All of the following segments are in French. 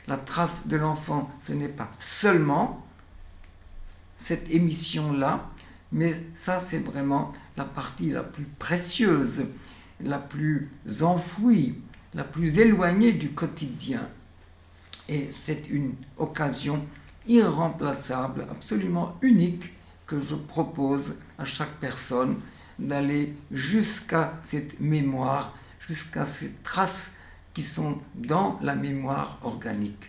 La trace de l'enfant, ce n'est pas seulement cette émission-là, mais ça, c'est vraiment la partie la plus précieuse, la plus enfouie, la plus éloignée du quotidien. Et c'est une occasion irremplaçable, absolument unique, que je propose à chaque personne d'aller jusqu'à cette mémoire, jusqu'à ces traces qui sont dans la mémoire organique.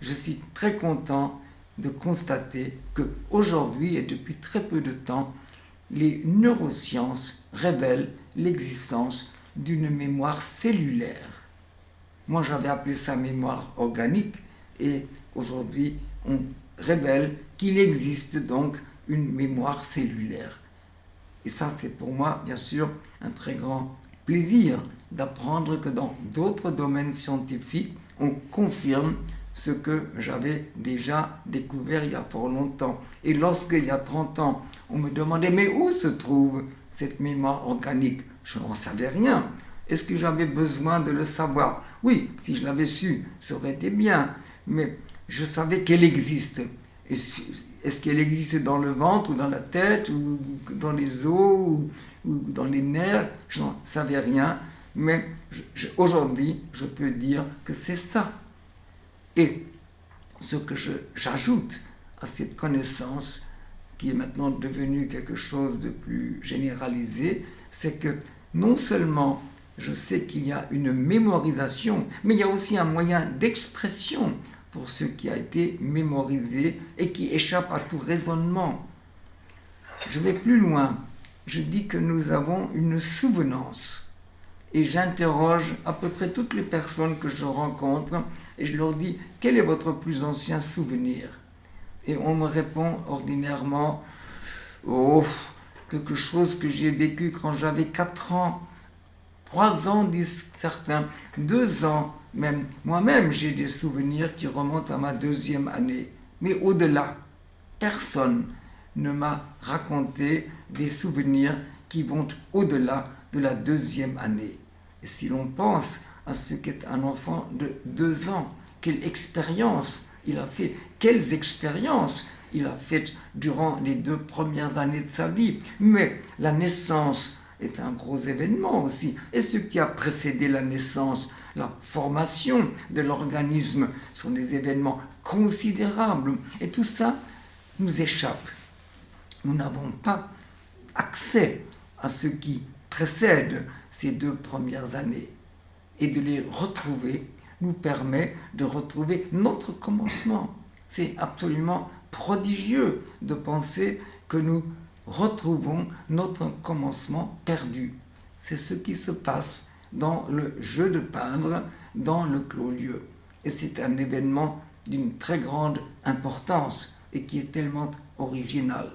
Je suis très content de constater qu'aujourd'hui et depuis très peu de temps, les neurosciences révèlent l'existence d'une mémoire cellulaire. Moi, j'avais appelé ça mémoire organique et aujourd'hui, on révèle qu'il existe donc une mémoire cellulaire. Et ça, c'est pour moi, bien sûr, un très grand plaisir d'apprendre que dans d'autres domaines scientifiques, on confirme ce que j'avais déjà découvert il y a fort longtemps. Et lorsque, il y a 30 ans, on me demandait « mais où se trouve cette mémoire organique ?» Je n'en savais rien. Est-ce que j'avais besoin de le savoir? Oui, si je l'avais su, ça aurait été bien. Mais je savais qu'elle existe. Est-ce qu'elle existe dans le ventre, ou dans la tête, ou dans les os, ou dans les nerfs? Je n'en savais rien. Mais aujourd'hui, je peux dire que c'est ça. Et ce que j'ajoute à cette connaissance, qui est maintenant devenue quelque chose de plus généralisé, c'est que non seulement je sais qu'il y a une mémorisation, mais il y a aussi un moyen d'expression pour ce qui a été mémorisé et qui échappe à tout raisonnement. Je vais plus loin. Je dis que nous avons une souvenance. Et j'interroge à peu près toutes les personnes que je rencontre et je leur dis « Quel est votre plus ancien souvenir ?» Et on me répond ordinairement « Oh, quelque chose que j'ai vécu quand j'avais 4 ans, 3 ans, disent certains, 2 ans même. Moi-même, j'ai des souvenirs qui remontent à ma 2e année. Mais au-delà, personne ne m'a raconté des souvenirs qui vont au-delà de la 2e année. Et si l'on pense à ce qu'est un enfant de 2 ans, quelle expérience il a fait, quelles expériences il a faites durant les 2 premières années de sa vie. Mais la naissance est un gros événement aussi. Et ce qui a précédé la naissance, la formation de l'organisme, sont des événements considérables. Et tout ça nous échappe. Nous n'avons pas accès à ce qui précède ces 2 premières années. Et de les retrouver nous permet de retrouver notre commencement. C'est absolument prodigieux de penser que nous retrouvons notre commencement perdu. C'est ce qui se passe dans le jeu de peindre, dans le clos-lieu. Et c'est un événement d'une très grande importance et qui est tellement original.